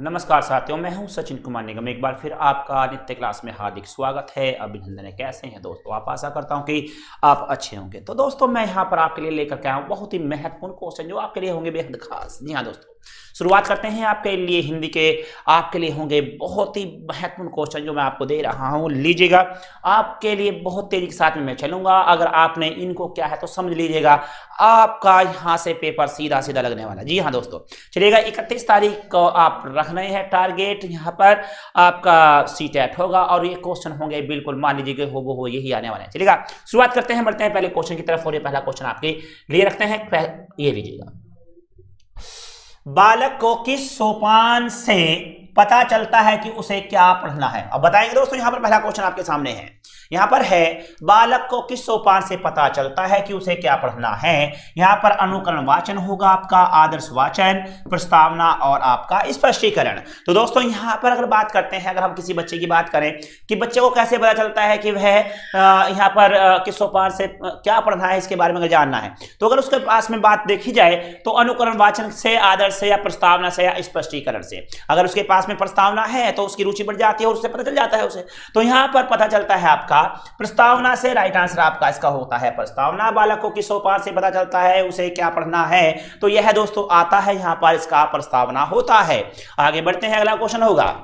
नमस्कार साथियों, मैं हूं सचिन कुमार निगम। एक बार फिर आपका नित्य क्लास में हार्दिक स्वागत है। अभिनंदन है। कैसे हैं दोस्तों? आप आशा करता हूं कि आप अच्छे होंगे। तो दोस्तों मैं यहां पर आपके लिए लेकर के आया हूं बहुत ही महत्वपूर्ण क्वेश्चन जो आपके लिए होंगे बेहद खास। जी हाँ दोस्तों, शुरुआत करते हैं। आपके लिए हिंदी के आपके लिए होंगे बहुत ही महत्वपूर्ण क्वेश्चन जो मैं आपको दे रहा हूं। लीजिएगा, आपके लिए बहुत तेजी के साथ में मैं चलूंगा। अगर आपने इनको क्या है तो समझ लीजिएगा, आपका यहां से पेपर सीधा सीधा लगने वाला। जी हाँ दोस्तों, चलिएगा 31 तारीख को आप रखना है टारगेट। यहाँ पर आपका सीटेट होगा और ये क्वेश्चन होंगे बिल्कुल मान लीजिए कि हो यही आने वाले हैं। चलिएगा शुरुआत करते हैं, बढ़ते हैं पहले क्वेश्चन की तरफ। और ये पहला क्वेश्चन आपके लिए रखते हैं। ये लीजिएगा, बालक को किस सोपान से पता चलता है कि उसे क्या पढ़ना है? अब बताएंगे दोस्तों। यहां पर पहला क्वेश्चन आपके सामने है। यहां पर है, बालक को किस सोपान से पता चलता है कि उसे क्या पढ़ना है? यहां पर अनुकरण वाचन होगा आपका, आदर्श वाचन, प्रस्तावना और आपका स्पष्टीकरण। तो दोस्तों यहां पर अगर बात करते हैं, अगर हम किसी बच्चे की बात करें कि बच्चे को कैसे पता चलता है कि वह यहां पर किस सोपान से क्या पढ़ना है, इसके बारे में अगर जानना है तो अगर उसके पास में बात देखी जाए तो अनुकरण वाचन से, आदर्श से, या प्रस्तावना से, या स्पष्टीकरण से। अगर उसके पास में प्रस्तावना है तो उसकी रुचि बढ़ जाती है और उससे पता चल जाता है उसे। तो यहां पर पता चलता है आपका प्रस्तावना से। राइट आंसर आपका इसका होता है प्रस्तावना। बालक को किस सोपान से पता चलता है उसे क्या पढ़ना है, तो यह दोस्तों आता है यहां पर इसका प्रस्तावना होता है। आगे बढ़ते हैं, अगला क्वेश्चन होगा,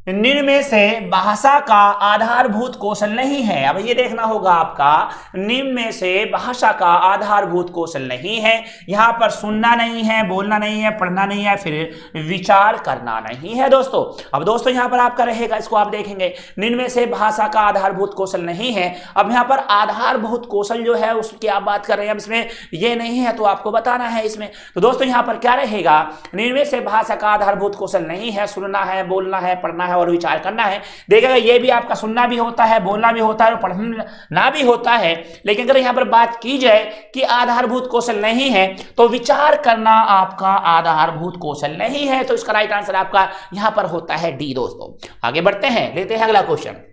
निम्न में से भाषा का आधारभूत कौशल नहीं है। अब ये देखना होगा आपका, निम्न में से भाषा का आधारभूत कौशल नहीं है। यहां पर सुनना नहीं है, बोलना नहीं है, पढ़ना नहीं है, फिर विचार करना नहीं है दोस्तों। अब दोस्तों यहां पर आपका रहेगा, इसको आप देखेंगे, निम्न में से भाषा का आधारभूत कौशल नहीं है। अब यहां पर आधारभूत कौशल जो है उसकी आप बात कर रहे हैं, अब इसमें ये नहीं है तो आपको बताना है इसमें। तो दोस्तों यहां पर क्या रहेगा, निम्न में से भाषा का आधारभूत कौशल नहीं है, सुनना है, बोलना है, पढ़ना है और विचार करना है। देखिएगा ये भी आपका सुनना भी होता है, बोलना भी होता है और पढ़ना भी होता है। लेकिन अगर यहां पर बात की जाए कि आधारभूत कौशल नहीं है तो विचार करना आपका आधारभूत कौशल नहीं है। तो इसका राइट आंसर आपका यहां पर होता है डी दोस्तों। आगे बढ़ते हैं, लेते हैं अगला क्वेश्चन।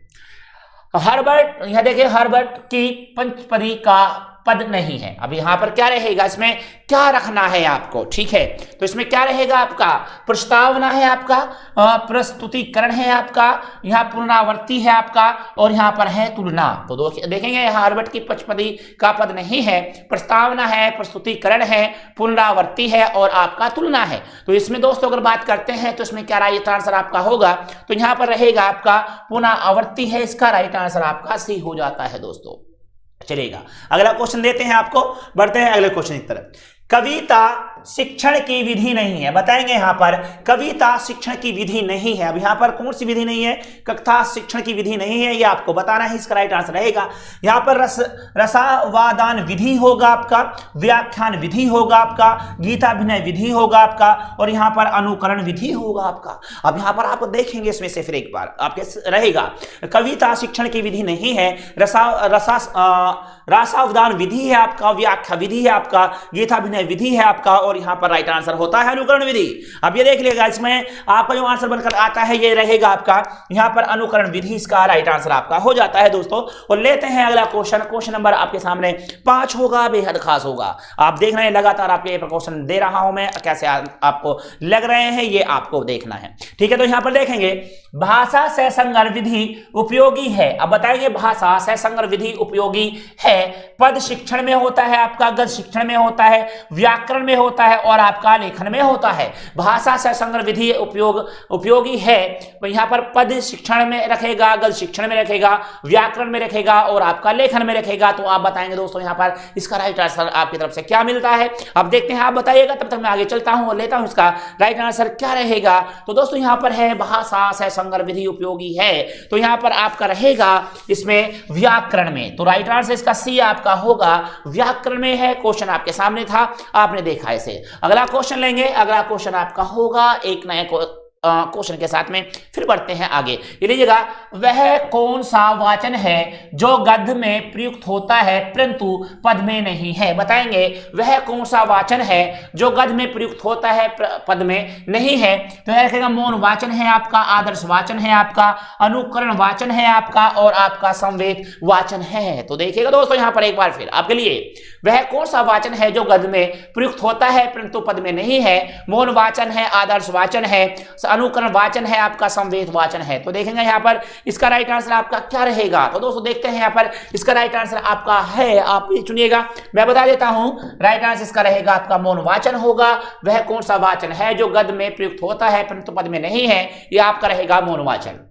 हर्बर्ट, यहां देखिए, हर्बर्ट की पंचपदी का पद नहीं है। अब यहां पर क्या रहेगा, इसमें क्या रखना है आपको? ठीक है, तो इसमें क्या रहेगा आपका, प्रस्तावना है आपका, प्रस्तुतिकरण है आपका, यहां पुनरावृत्ति है आपका और यहां पर है तुलना। तो देखेंगे यहां हर्बर्ट की पंचपदी का पद नहीं है, प्रस्तावना है, प्रस्तुतिकरण है, पुनरावृत्ति है और आपका तुलना है। तो इसमें दोस्तों अगर बात करते हैं तो इसमें क्या राइट आंसर आपका होगा, तो यहां पर रहेगा आपका पुनरावृत्ति है, इसका राइट आंसर आपका सी हो जाता है दोस्तों। चलेगा, अगला क्वेश्चन देते हैं आपको, बढ़ते हैं अगले क्वेश्चन की तरफ। कविता शिक्षण की विधि नहीं है। बताएंगे यहां पर कविता शिक्षण की विधि नहीं है। अब यहां पर कौन सी विधि नहीं है, कविता शिक्षण की विधि नहीं है, ये आपको बताना है। इसका राइट आंसर रहेगा यहां पर रसावादान विधि होगा आपका, व्याख्यान विधि होगा आपका, गीताभिनय विधि होगा आपका और यहां पर अनुकरण विधि होगा आपका। अब यहां पर आप देखेंगे इसमें से फिर एक बार आपके रहेगा, कविता शिक्षण की विधि नहीं है, रसावदान विधि है आपका, व्याख्या विधि है आपका, गीताभिनय विधि है आपका और यहां पर राइट आंसर होता है अनुकरण विधि। अब ये देख लीजिएगा, इसमें आपका जो आंसर बनकर आता है ये रहेगा आपका यहां पर अनुकरण विधि, इसका राइट आंसर आपका हो जाता है दोस्तों। और लेते हैं अगला क्वेश्चन। क्वेश्चन नंबर आपके सामने 5 होगा, बेहद खास होगा। आप देख रहे हैं लगातार आपके क्वेश्चन दे रहा हूं मैं, कैसे आपको लग रहे हैं ये आपको देखना है। ठीक है, तो यहां पर देखेंगे, भाषा से संकर विधि उपयोगी है। अब बताएंगे भाषा से संकर विधि उपयोगी है, पद शिक्षण में होता है आपका, गद्य शिक्षण में होता है, व्याकरण में होता है और आपका लेखन में होता है। भाषा से संकर विधि उपयोगी है, तो यहां पर पद शिक्षण में रखेगा, गद्य शिक्षण में रखेगा, व्याकरण में रखेगा और आपका लेखन में रखेगा। तो आप बताएंगे दोस्तों यहां पर इसका राइट आंसर आपकी तरफ से क्या मिलता है। अब देखते हैं, आप बताइएगा, तब तक मैं आगे चलता हूं और लेता हूं इसका राइट आंसर क्या रहेगा। तो दोस्तों यहां पर है भाषा से संकर विधि उपयोगी है, तो यहां पर आपका रहेगा इसमें व्याकरण में। तो राइट आंसर इसका सी आपका होगा, व्याकरण में है। क्वेश्चन आपके सामने था, आपने देखा इसे। अगला क्वेश्चन लेंगे, अगला क्वेश्चन आपका होगा एक नए क्वेश्चन के साथ में, फिर बढ़ते हैं आगे। ये लीजिएगा, वह कौन सा वाचन है जो गद्य में प्रयुक्त होता है परंतु पद में नहीं है? बताएंगे वह कौन सा वाचन है जो गद्य में प्रयुक्त होता है पद में नहीं है। तो यह रखेगा मौन वाचन है आपका, आदर्श वाचन है आपका, अनुकरण वाचन है आपका और आपका संवेद वाचन है। तो देखिएगा दोस्तों यहां पर एक बार फिर आपके लिए, वह कौन सा वाचन है जो गद्य में प्रयुक्त होता है परंतु पद में नहीं है? मौन वाचन है, आदर्श वाचन है, अनुकरण वाचन है, आपका संवेद वाचन है। तो देखेंगे यहाँ पर इसका राइट आंसर आपका क्या रहेगा। तो दोस्तों देखते हैं यहाँ पर इसका राइट आंसर आपका है, आप ये चुनिएगा। मैं बता देता हूं राइट आंसर इसका रहेगा आपका मौन वाचन होगा। वह कौन सा वाचन है जो गद्य में प्रयुक्त होता है परंतु पद में नहीं है, ये आपका रहेगा मौन वाचन।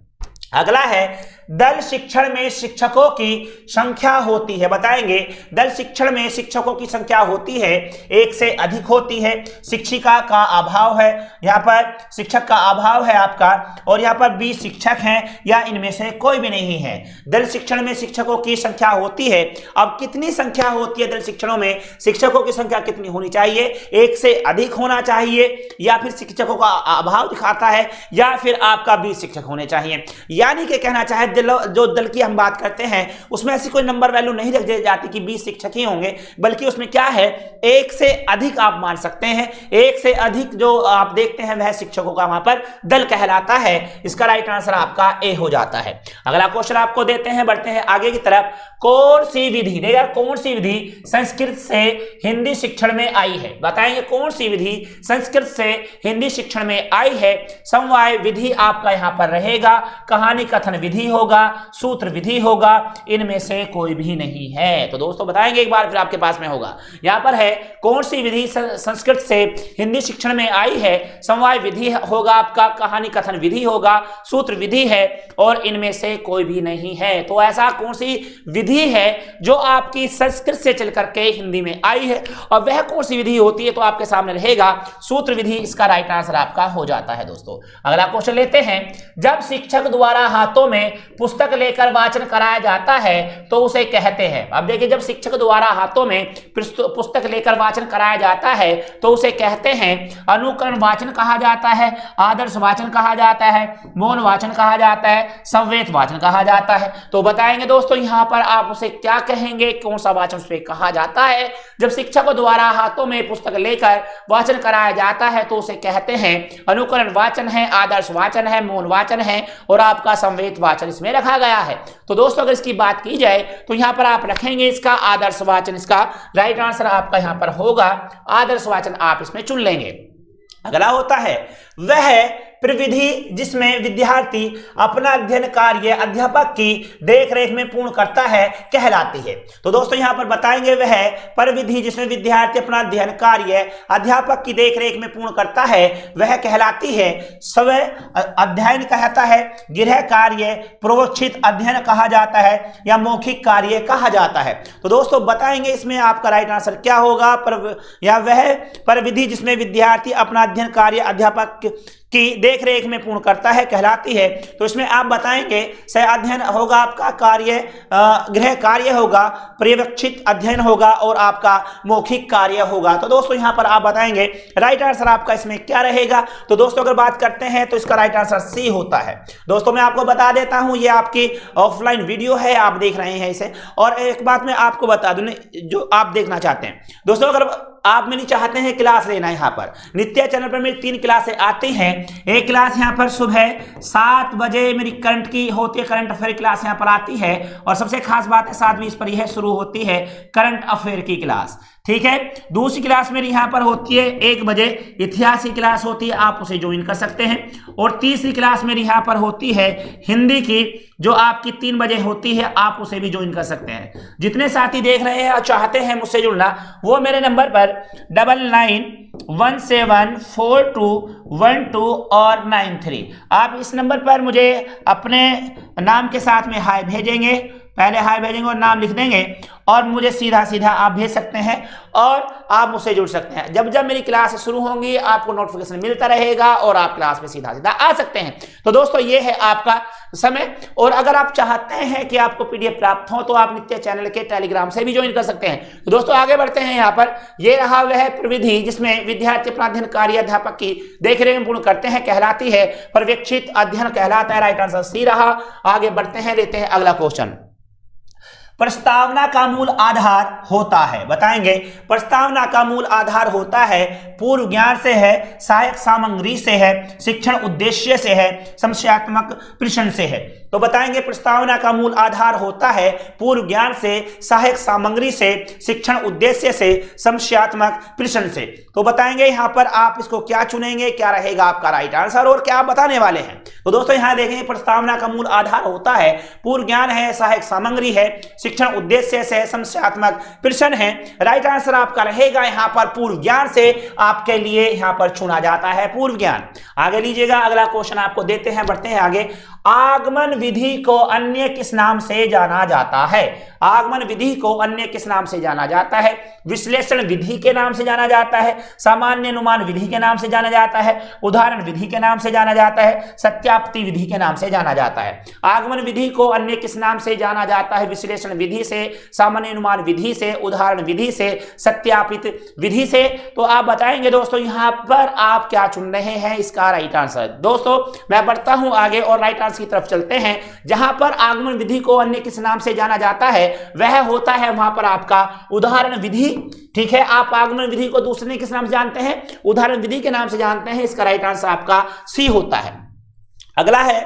अगला है दल शिक्षण में शिक्षकों की संख्या होती है। बताएंगे दल शिक्षण में शिक्षकों की संख्या होती है, एक से अधिक होती है, शिक्षिका का अभाव है, यहाँ पर शिक्षक का अभाव है आपका, और यहाँ पर 20 शिक्षक हैं या इनमें से कोई भी नहीं है। दल शिक्षण में शिक्षकों की संख्या होती है। अब कितनी संख्या होती है दल शिक्षणों में, शिक्षकों की संख्या कितनी होनी चाहिए, एक से अधिक होना चाहिए, या फिर शिक्षकों का अभाव दिखाता है, या फिर आपका 20 शिक्षक होने चाहिए। यानी कि कहना चाहे जो दल की हम बात करते हैं उसमें ऐसी कोई नंबर वैल्यू नहीं रख दी जाती कि 20 शिक्षक ही होंगे, बल्कि उसमें क्या है, एक से अधिक आप मान सकते हैं। एक से अधिक जो आप देखते हैं वह शिक्षकों का वहां पर दल कहलाता है। इसका राइट आंसर आपका ए हो जाता है। अगला क्वेश्चन आपको देते हैं, बढ़ते हैं आगे की तरफ। कौन सी विधि, देखिए कौन सी विधि संस्कृत से हिंदी शिक्षण में आई है। बताएंगे कौन सी विधि संस्कृत से हिंदी शिक्षण में आई है। समवाय विधि आपका यहां पर रहेगा, कहानी कथन विधि होगा, सूत्र विधि होगा, इनमें से कोई भी नहीं है। तो दोस्तों बताएंगे एक बार फिर आपके पास में होगा, यहां पर है कौन सी विधि संस्कृत से हिंदी शिक्षण में आई है। समवाय विधि होगा आपका, कहानी कथन विधि होगा, सूत्र विधि है, और इनमें से कोई भी नहीं है। तो ऐसा कौन सी विधि है जो आपकी संस्कृत से चल करके हिंदी में आई है, और वह कौन सी विधि होती है, तो आपके सामने रहेगा सूत्र विधि। इसका राइट आंसर आपका हो जाता है। दोस्तों अगला क्वेश्चन लेते हैं। जब शिक्षक द्वारा हाथों में पुस्तक लेकर वाचन कराया जाता है तो उसे कहते हैं। अब देखिए जब शिक्षक द्वारा हाथों में पुस्तक लेकर वाचन कराया जाता है तो उसे कहते हैं अनुकरण वाचन कहा जाता है, आदर्श वाचन कहा जाता है, मौन वाचन कहा जाता है, संवेद वाचन कहा जाता है। तो बताएंगे दोस्तों यहां पर आप उसे क्या कहेंगे, कौन सा वाचन उसे कहा जाता है। जब शिक्षकों द्वारा हाथों में पुस्तक लेकर वाचन कराया जाता है तो उसे कहते हैं अनुकरण वाचन है, आदर्श वाचन है, मौन वाचन है, और आपका संवेद वाचन इसमें रखा गया है। तो दोस्तों अगर इसकी बात की जाए तो यहां पर आप रखेंगे इसका आदर्श वाचन। इसका राइट आंसर आपका यहां पर होगा आदर्श वाचन, आप इसमें चुन लेंगे। अगला होता है वह प्रविधि जिसमें विद्यार्थी अपना अध्ययन कार्य अध्यापक की देखरेख में पूर्ण करता है कहलाती है। तो दोस्तों यहां पर बताएंगे वह प्रविधि जिसमें विद्यार्थी अपना अध्ययन कार्य अध्यापक की देखरेख में पूर्ण करता है वह कहलाती है स्वयं अध्ययन कहता है, गृह कार्य, प्रोक्षित अध्ययन कहा जाता है, या मौखिक कार्य कहा जाता है। तो दोस्तों बताएंगे इसमें आपका राइट आंसर क्या होगा। या वह प्रविधि जिसमें विद्यार्थी अपना अध्ययन कार्य अध्यापक की देखरेख में पूर्ण करता है कहलाती है। तो इसमें आप बताएंगे सह अध्ययन होगा, आपका कार्य गृह कार्य होगा, पर्यवेक्षित अध्ययन होगा, और आपका मौखिक कार्य होगा। तो दोस्तों यहां पर आप बताएंगे राइट आंसर आपका इसमें क्या रहेगा। तो दोस्तों अगर बात करते हैं तो इसका राइट आंसर सी होता है। दोस्तों मैं आपको बता देता हूं ये आपकी ऑफलाइन वीडियो है, आप देख रहे हैं इसे। और एक बात मैं आपको बता दूं जो आप देखना चाहते हैं दोस्तों, अगर आप मेरी चाहते हैं क्लास लेना, यहाँ पर नित्य चैनल पर मेरी 3 क्लासें आती हैं। एक क्लास यहाँ पर सुबह 7 बजे मेरी करंट की होती है, करंट अफेयर क्लास यहाँ पर आती है, और सबसे खास बात है 7:20 पर यह शुरू होती है करंट अफेयर की क्लास, ठीक है। दूसरी क्लास मेरी यहाँ पर होती है 1 बजे, इतिहास की क्लास होती है, आप उसे ज्वाइन कर सकते हैं। और तीसरी क्लास मेरी यहाँ पर होती है हिंदी की, जो आपकी 3 बजे होती है, आप उसे भी ज्वाइन कर सकते हैं। जितने साथी देख रहे हैं और चाहते हैं मुझसे जुड़ना, वो मेरे नंबर पर 99174212 और 93 आप इस नंबर पर मुझे अपने नाम के साथ में हाय भेजेंगे, पहले हाय भेजेंगे और नाम लिख देंगे, और मुझे सीधा सीधा आप भेज सकते हैं और आप मुझसे जुड़ सकते हैं। जब जब मेरी क्लास शुरू होंगी आपको नोटिफिकेशन मिलता रहेगा और आप क्लास में सीधा सीधा आ सकते हैं। तो दोस्तों ये है आपका समय। और अगर आप चाहते हैं कि आपको पीडीएफ प्राप्त हो तो आप नित्य चैनल के टेलीग्राम से भी ज्वाइन कर सकते हैं। तो दोस्तों आगे बढ़ते हैं। यहाँ पर ये रहा वह प्रविधि जिसमें विद्यार्थी अपना अध्ययन कार्य अध्यापक की देखरेख में पूर्ण करते हैं कहलाती है पर्यवेक्षित अध्ययन कहलाता है। राइट आंसर सी रहा। आगे बढ़ते हैं, लेते हैं अगला क्वेश्चन। प्रस्तावना का मूल आधार होता है, बताएंगे प्रस्तावना का मूल आधार होता है पूर्व ज्ञान से है, सहायक सामग्री से है, शिक्षण उद्देश्य से है, समस्यात्मक प्रश्न से है। तो बताएंगे प्रस्तावना का मूल आधार होता है पूर्व ज्ञान से, सहायक सामग्री से, शिक्षण उद्देश्य से, समस्यात्मक प्रश्न से। तो बताएंगे यहां पर आप इसको क्या चुनेंगे, क्या रहेगा आपका राइट आंसर और क्या आप बताने वाले हैं। तो दोस्तों यहां देखेंगे प्रस्तावना का मूल आधार होता है पूर्व ज्ञान है, सहायक सामग्री है, शिक्षण उद्देश्य से, समस्यात्मक प्रश्न है। राइट आंसर आपका रहेगा यहां पर पूर्व ज्ञान से आपके लिए यहां पर चुना जाता है पूर्व ज्ञान। आगे लीजिएगा, अगला क्वेश्चन आपको देते हैं, बढ़ते हैं आगे। आगमन विधि को अन्य किस नाम से जाना जाता है? आगमन विधि को अन्य किस नाम से जाना जाता है? विश्लेषण विधि के नाम से जाना जाता है, सामान्य अनुमान विधि के नाम से जाना जाता है, उदाहरण विधि के नाम से जाना जाता है, सत्यापित विधि के नाम से जाना जाता है। आगमन विधि को अन्य किस नाम से जाना जाता है? विश्लेषण विधि से, सामान्य अनुमान विधि से, उदाहरण विधि से, सत्यापित विधि से। तो आप बताएंगे दोस्तों यहां पर आप क्या चुन रहे हैं इसका राइट आंसर। दोस्तों मैं बढ़ता हूं आगे और राइट आंसर की तरफ चलते हैं। जहां पर आगमन विधि को अन्य किस नाम से जाना जाता है वह होता है वहां पर आपका उदाहरण विधि। ठीक है, आप आगमन विधि को दूसरे किस नाम से जानते हैं? उदाहरण विधि के नाम से जानते हैं। इसका राइट आंसर आपका सी होता है। अगला है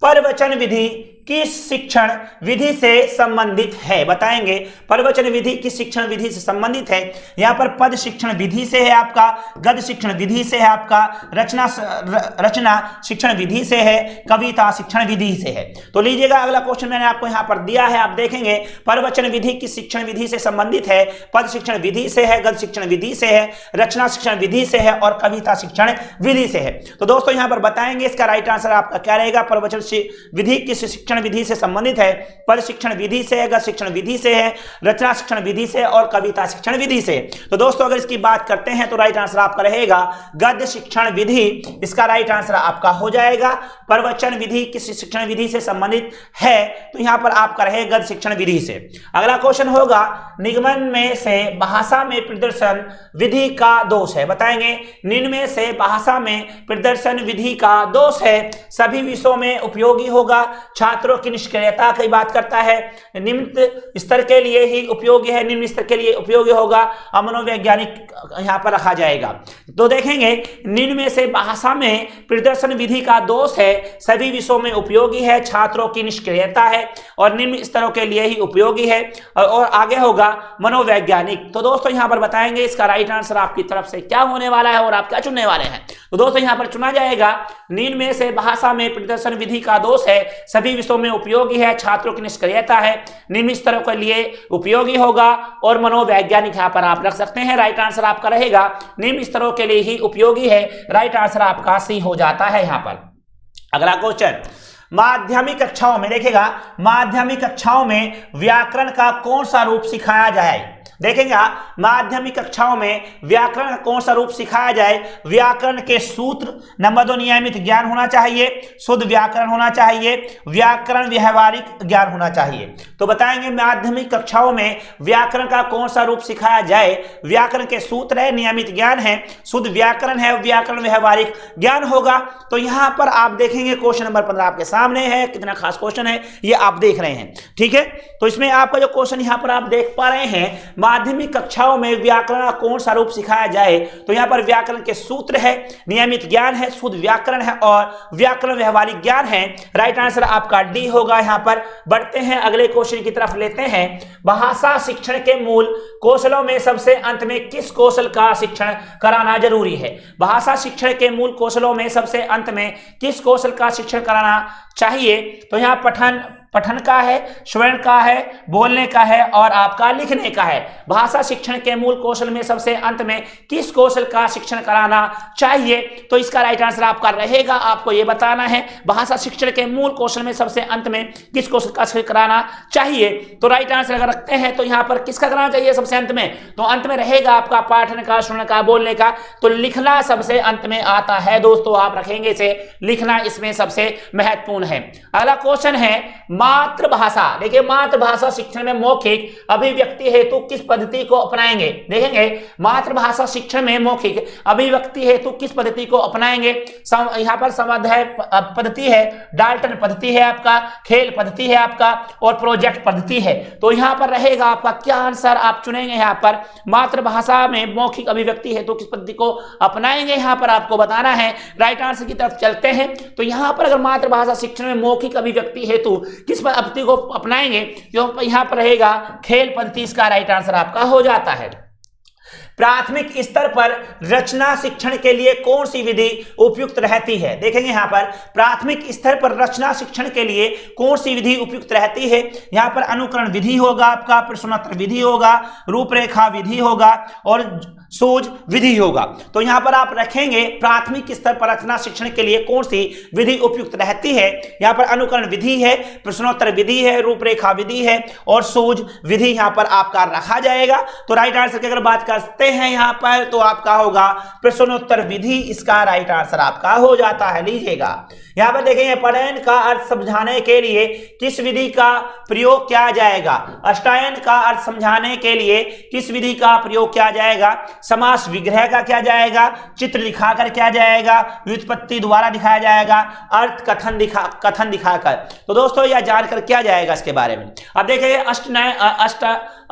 प्रवचन विधि किस शिक्षण विधि से संबंधित है? बताएंगे प्रवचन विधि किस शिक्षण विधि से संबंधित है। यहां पर पद शिक्षण विधि से है आपका, गद्य शिक्षण विधि से है आपका, रचना शिक्षण विधि से है, कविता शिक्षण विधि से है। तो लीजिएगा अगला क्वेश्चन मैंने आपको यहां पर दिया है, आप देखेंगे प्रवचन विधि किस शिक्षण विधि से संबंधित है? पद शिक्षण विधि से है, गद्य शिक्षण विधि से है, रचना शिक्षण विधि से है और कविता शिक्षण विधि से है। तो दोस्तों यहां पर बताएंगे इसका राइट आंसर आपका क्या रहेगा। प्रवचन विधि किस शिक्षण विधि से संबंधित है? पद शिक्षण विधि से है, गद्य शिक्षण विधि से है, रचना शिक्षण विधि से और कविता शिक्षण विधि से। तो दोस्तों अगर इसकी बात करते हैं तो राइट आंसर आपका रहेगा गद्य शिक्षण विधि। इसका राइट आंसर आपका हो जाएगा। प्रवचन विधि किस शिक्षण विधि से संबंधित है? तो यहां पर आपका रहेगा गद्य शिक्षण विधि से। अगला क्वेश्चन होगा निम्न में से भाषा में प्रदर्शन विधि का दोष है। बताएंगे निम्न में से भाषा में प्रदर्शन विधि का दोष है, सभी विषयों में उपयोगी होगा, छात्रों की निष्क्रियता की बात करता है, निम्न स्तर के लिए ही उपयोगी है, निम्न स्तर के लिए उपयोगी होगा, मनोवैज्ञानिक यहां पर रखा जाएगा। तो देखेंगे निम्न में से भाषा में प्रदर्शन विधि का दोष है, सभी विषयों में उपयोगी है, छात्रों की निष्क्रियता है और निम्न स्तरों के लिए ही उपयोगी है और आगे होगा मनोवैज्ञानिक। तो दोस्तों यहां पर बताएंगे इसका राइट आंसर आपकी तरफ से क्या होने वाला है और आप क्या चुनने वाले हैं। तो दोस्तों यहां पर चुना जाएगा निम्न में से भाषा में प्रदर्शन विधि का दोष है, सभी विषयों में उपयोगी है, छात्रों की निष्क्रियता है, निम्न स्तरों के लिए उपयोगी होगा और मनोवैज्ञानिक यहां पर आप रख सकते हैं। राइट आंसर आपका रहेगा निम्न स्तरों के लिए ही उपयोगी है। राइट आंसर आपका सी हो जाता है यहां पर। अगला क्वेश्चन माध्यमिक कक्षाओं में देखेगा, माध्यमिक कक्षाओं में व्याकरण का कौन सा रूप सिखाया जाए? देखेंगे माध्यमिक कक्षाओं में व्याकरण का कौन सा रूप सिखाया जाए? व्याकरण के सूत्र, नंबर 2 नियमित ज्ञान होना चाहिए, शुद्ध व्याकरण होना चाहिए, व्याकरण व्यवहारिक ज्ञान होना चाहिए। तो बताएंगे माध्यमिक कक्षाओं में व्याकरण का कौन सा रूप सिखाया जाए? व्याकरण के सूत्र है, नियमित ज्ञान है, शुद्ध व्याकरण है, व्याकरण व्यवहारिक ज्ञान होगा। तो यहां पर आप देखेंगे क्वेश्चन नंबर 15 आपके सामने है, कितना खास क्वेश्चन है ये आप देख रहे हैं। ठीक है, तो इसमें आपका जो क्वेश्चन यहां पर आप देख पा रहे हैं माध्यमिक कक्षाओं में व्याकरण का कौन सा रूप सिखाया जाए, तो यहां पर व्याकरण के सूत्र है, नियमित ज्ञान है, शुद्ध व्याकरण है और व्याकरण व्यवहारिक ज्ञान है। राइट आंसर आपका डी होगा। यहां पर बढ़ते हैं अगले क्वेश्चन की तरफ लेते हैं। भाषा शिक्षण के मूल कौशलों में सबसे अंत में किस कौशल का शिक्षण कराना जरूरी है? भाषा शिक्षण के मूल कौशलों में सबसे अंत में किस कौशल का शिक्षण कराना चाहिए? तो यहां पठन का है, श्रवण का है, बोलने का है और आपका लिखने का है। भाषा शिक्षण के मूल कौशल में सबसे अंत में किस कौशल का शिक्षण कराना चाहिए? तो इसका राइट आंसर आपका रहेगा, आपको यह बताना है भाषा शिक्षण के मूल कौशल में सबसे अंत में किस कौशल का शिक्षण कराना चाहिए। तो राइट आंसर अगर रखते हैं तो यहां पर किसका कराना चाहिए सबसे अंत में? तो अंत में रहेगा आपका पाठन का, श्रवण का, बोलने का। तो लिखना सबसे अंत में आता है दोस्तों, आप रखेंगे इसे, लिखना इसमें सबसे महत्वपूर्ण है। अगला क्वेश्चन है मातृभाषा, देखिए मातृभाषा शिक्षण में मौखिक अभिव्यक्ति हेतु किस पद्धति को अपनाएंगे? देखेंगे मातृभाषा शिक्षण में मौखिक अभिव्यक्ति हेतु किस पद्धति को अपनाएंगे? यहाँ पर समाधाय पद्धति है, डाल्टन पद्धति है आपका, खेल पद्धति है आपका, और प्रोजेक्ट पद्धति है। तो यहाँ पर रहेगा आपका क्या आंसर आप चुनेंगे? यहाँ पर मातृभाषा में मौखिक अभिव्यक्ति हेतु किस पद्धति को अपनाएंगे, यहाँ पर आपको बताना है। राइट आंसर की तरफ चलते हैं। तो यहाँ पर अगर मातृभाषा शिक्षण में मौखिक अभिव्यक्ति हेतु किस पद्धति को अपनाएंगे, तो यहाँ पर रहेगा खेल पद्धति, इसका राइट आंसर आपका हो जाता है। प्राथमिक स्तर पर रचना शिक्षण के लिए कौन सी विधि उपयुक्त रहती है? देखेंगे यहाँ पर प्राथमिक स्तर पर रचना शिक्षण के लिए कौन सी विधि उपयुक्त रहती है। यहाँ पर अनुकरण विधि होगा आपका, प्रश्नोत्तर विधि होगा, रूपरेखा विधि होगा और सूझ विधि होगा। तो यहाँ पर आप रखेंगे प्राथमिक स्तर पर रचना शिक्षण के लिए कौन सी विधि उपयुक्त रहती है। यहाँ पर अनुकरण विधि है, प्रश्नोत्तर विधि है, रूपरेखा विधि है और सूझ विधि यहाँ पर आपका रखा जाएगा। तो राइट आंसर की अगर बात करते हैं यहाँ पर तो आपका होगा प्रश्नोत्तर विधि, इसका राइट आंसर आपका हो जाता है। लीजिएगा यहाँ पर देखेंगे पलायन का अर्थ समझाने के लिए किस विधि का प्रयोग किया जाएगा? अष्टायन का अर्थ समझाने के लिए किस विधि का प्रयोग किया जाएगा? समास विग्रह का किया जाएगा, चित्र दिखाकर किया जाएगा, व्युत्पत्ति द्वारा दिखाया जाएगा, अर्थ कथन दिखाकर। तो दोस्तों यह जानकर क्या जाएगा इसके बारे में। अब देखिए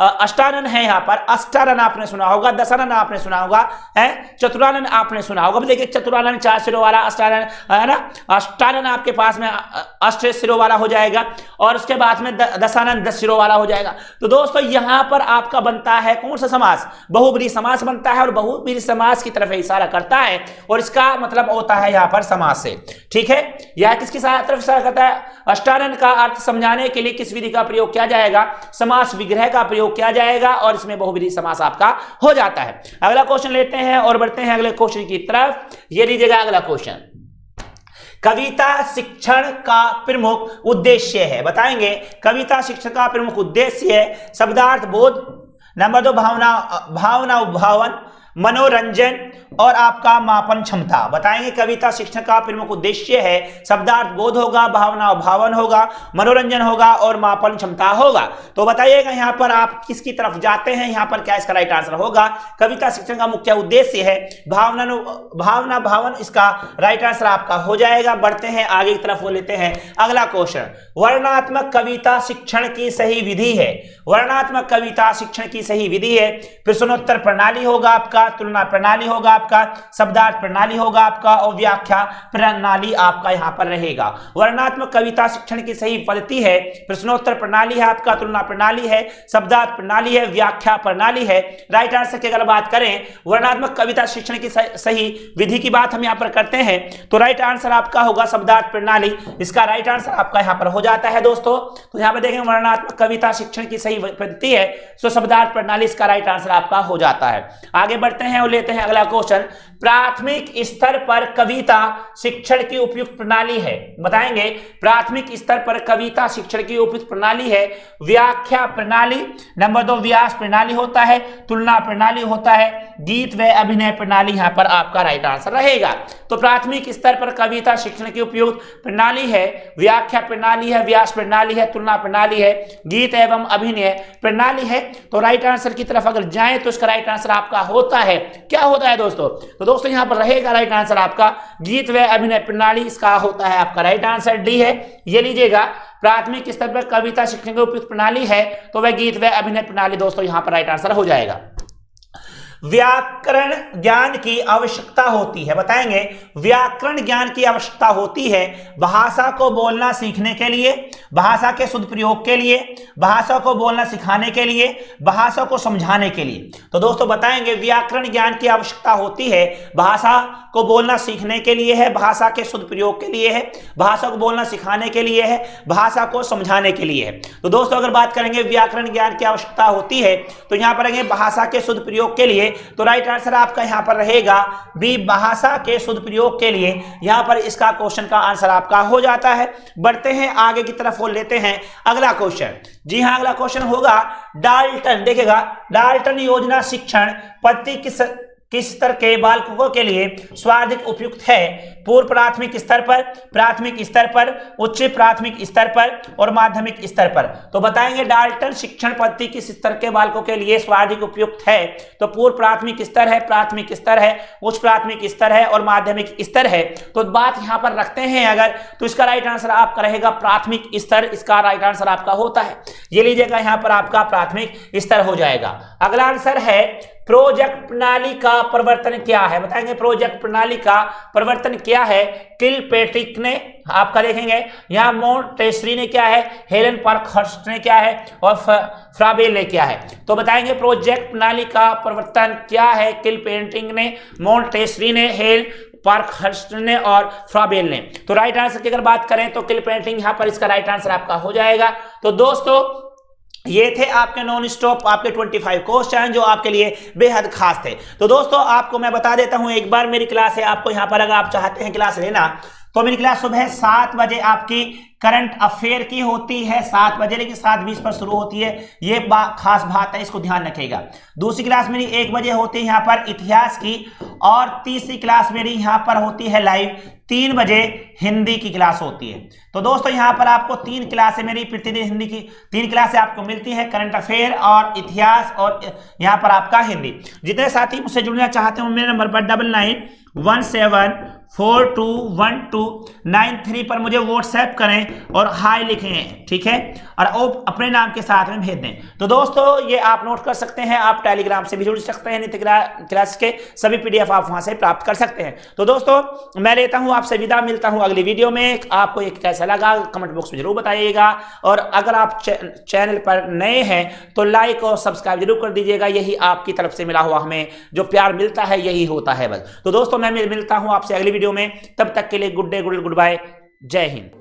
अष्टानन है, यहाँ पर अष्टानन आपने सुना होगा, दशानन आपने सुना होगा, है चतुरानन आपने सुना होगा। देखिए चतुरानन 4 सिरों वाला, अष्टानन है ना, अष्टानन आपके पास में अष्ट सिरों वाला हो जाएगा और उसके बाद में दशानन 10 सिरों वाला हो जाएगा। तो दोस्तों यहाँ पर आपका बनता है कौन सा समास? बहुब्रीहि समास बनता है और बहुब्रीहि समास की तरफ इशारा करता है और इसका मतलब होता है यहाँ पर समास से। ठीक है, यह किसकी तरफ इशारा करता है? अष्टानन का अर्थ समझाने के लिए किस विधि का प्रयोग किया जाएगा? समास विग्रह का प्रयोग किया जाएगा और इसमें बहुब्रीहि समास आपका हो जाता है। अगला क्वेश्चन लेते हैं और बढ़ते हैं अगले क्वेश्चन की तरफ। ये लीजिएगा अगला क्वेश्चन, कविता शिक्षण का प्रमुख उद्देश्य है, बताएंगे। कविता शिक्षण का प्रमुख उद्देश्य है शब्दार्थ बोध, नंबर 2 भावना उद्भावन, मनोरंजन और आपका मापन क्षमता। बताएंगे कविता शिक्षण का प्रमुख उद्देश्य है शब्दार्थ बोध होगा, भावना उद्भावन होगा, मनोरंजन होगा और मापन क्षमता होगा। तो बताइएगा यहाँ पर आप किसकी तरफ जाते हैं, यहाँ पर क्या इसका राइट आंसर होगा? कविता शिक्षण का मुख्य उद्देश्य है भावना भावन, इसका राइट आंसर आपका हो जाएगा। बढ़ते हैं आगे की तरफ, वो लेते हैं अगला क्वेश्चन, वर्णनात्मक कविता शिक्षण की सही विधि है। वर्णनात्मक कविता शिक्षण की सही विधि है प्रश्नोत्तर प्रणाली होगा आपका, तुलना प्रणाली होगा आपका, शब्दार्थ प्रणाली होगा आपका और व्याख्या प्रणाली आपका यहाँ पर रहेगा। वर्णनात्मक कविता शिक्षण की सही पद्धति है प्रश्नोत्तर प्रणाली है आपका, तुलना प्रणाली है, शब्दार्थ प्रणाली है, व्याख्या प्रणाली है। राइट आंसर की अगर बात करें वर्णनात्मक कविता शिक्षण की सही विधि की बात हम यहाँ पर करते हैं तो राइट आंसर आपका होगा शब्दार्थ प्रणाली, इसका राइट आंसर आपका यहाँ पर हो जाता है दोस्तों। तो यहाँ पर देखेंगे वर्णनात्मक कविता शिक्षण की सही पद्धति है तो शब्दार्थ प्रणाली, इसका राइट आंसर आपका हो जाता है। आगे बढ़ते हैं और लेते हैं अगला क्वेश्चन, प्राथमिक स्तर पर कविता शिक्षण की उपयुक्त प्रणाली है। बताएंगे प्राथमिक स्तर पर कविता शिक्षण की उपयुक्त प्रणाली है व्याख्या प्रणाली, नंबर 2 व्यास प्रणाली होता है, तुलना प्रणाली होता है, गीत व अभिनय प्रणाली यहाँ पर आपका राइट आंसर रहेगा। तो प्राथमिक स्तर पर कविता शिक्षण की उपयुक्त प्रणाली है व्याख्या प्रणाली है, व्यास प्रणाली है, तुलना प्रणाली है, गीत एवं अभिनय प्रणाली है। तो राइट आंसर की तरफ अगर जाएं तो इसका राइट आंसर आपका होता है, क्या होता है दोस्तों? तो दोस्तों यहाँ पर रहेगा राइट आंसर आपका गीत व अभिनय प्रणाली, इसका होता है आपका राइट आंसर डी है। ये लीजिएगा प्राथमिक स्तर पर कविता शिक्षण की उपयुक्त प्रणाली है तो वह गीत व अभिनय प्रणाली दोस्तों यहाँ पर राइट आंसर हो जाएगा। व्याकरण ज्ञान की आवश्यकता होती है, बताएंगे व्याकरण ज्ञान की आवश्यकता होती है भाषा को बोलना सीखने के लिए, भाषा के शुद्ध प्रयोग के लिए, भाषा को बोलना सिखाने के लिए, भाषा को समझाने के लिए। तो दोस्तों बताएंगे व्याकरण ज्ञान की आवश्यकता होती है भाषा को बोलना सीखने के लिए है, भाषा के शुद्ध प्रयोग के लिए है, भाषा को बोलना सिखाने के लिए है, भाषा को समझाने के लिए है। तो दोस्तों अगर बात करेंगे व्याकरण ज्ञान की आवश्यकता होती है तो यहाँ पर रहेंगे भाषा के शुद्ध प्रयोग के लिए, तो राइट आंसर आपका यहाँ पर रहेगा बी भाषा के शुद्ध प्रयोग के लिए। यहाँ पर इसका क्वेश्चन का आंसर आपका हो जाता है। बढ़ते हैं आगे की तरफ और लेते हैं अगला क्वेश्चन। जी हाँ, अगला क्वेश्चन होगा डाल्टन, देखिएगा डाल्टन योजना शिक्षण पद्धति किस स्तर के बालकों के लिए सर्वाधिक उपयुक्त है? पूर्व प्राथमिक स्तर पर, प्राथमिक स्तर पर, उच्च प्राथमिक स्तर पर और माध्यमिक स्तर पर। तो बताएंगे डाल्टन शिक्षण पद्धति किस स्तर के बालकों के लिए सर्वाधिक उपयुक्त है? तो पूर्व प्राथमिक स्तर है, प्राथमिक स्तर है, उच्च प्राथमिक स्तर है और माध्यमिक स्तर है। तो बात यहां पर रखते हैं अगर, तो इसका राइट आंसर आपका रहेगा प्राथमिक स्तर। इसका राइट आंसर आपका होता है, ये लीजिएगा यहां पर आपका प्राथमिक स्तर हो जाएगा। अगला आंसर है प्रोजेक्ट प्रणाली का परिवर्तन क्या है? बताएंगे प्रोजेक्ट प्रणाली का परिवर्तन क्या है? किलपेट्रिक ने, आपका देखेंगे यहां मोंटेसरी ने क्या है, हेलेन पार्कहर्स्ट ने क्या है और फ्राबेल ने क्या है। तो बताएंगे प्रोजेक्ट प्रणाली का परिवर्तन क्या है? किलपेट्रिक ने, मोंटेसरी ने, हेलेन पार्कहर्स्ट ने और फ्राबेल ने। तो राइट आंसर की अगर बात करें तो किलपेट्रिक यहां पर इसका राइट आंसर आपका हो जाएगा। तो दोस्तों ये थे आपके नॉन स्टॉप आपके 25 क्वेश्चन जो आपके लिए बेहद खास थे। तो दोस्तों आपको मैं बता देता हूं एक बार, मेरी क्लास है आपको यहां पर, अगर आप चाहते हैं क्लास लेना तो मेरी क्लास सुबह 7 बजे आपकी करंट अफेयर की होती है, 7 बजे, लेकिन 7:20 पर शुरू होती है। ये खास बात है, इसको ध्यान रखिएगा। दूसरी क्लास मेरी 1 बजे होती है यहाँ पर इतिहास की, और तीसरी क्लास मेरी यहाँ पर होती है लाइव 3 बजे हिंदी की क्लास होती है। तो दोस्तों यहाँ पर आपको 3 क्लासें मेरी प्रतिदिन हिंदी की 3 क्लासें आपको मिलती है, करंट अफेयर और इतिहास और यहाँ पर आपका हिंदी। जितने साथी मुझसे जुड़ना चाहते हो मेरे नंबर पर 9917421293 पर मुझे व्हाट्सएप करें और हाय लिखें, ठीक है, और अपने नाम के साथ में भेज दें। तो दोस्तों ये आप नोट कर सकते हैं, आप टेलीग्राम से भी जुड़ सकते हैं, नित्य क्लास के सभी पीडीएफ आप वहां से प्राप्त कर सकते हैं। तो दोस्तों मैं लेता हूं आपसे विदा, मिलता हूं अगली वीडियो में। आपको ये कैसा लगा कमेंट बॉक्स में जरूर बताइएगा, और अगर आप चैनल पर नए हैं तो लाइक और सब्सक्राइब जरूर कर दीजिएगा। यही आपकी तरफ से मिला हुआ हमें जो प्यार मिलता है यही होता है बस। तो दोस्तों मैं मिलता हूं आपसे अगली वीडियो में, तब तक के लिए गुड डे, गुड बाय, जय हिंद।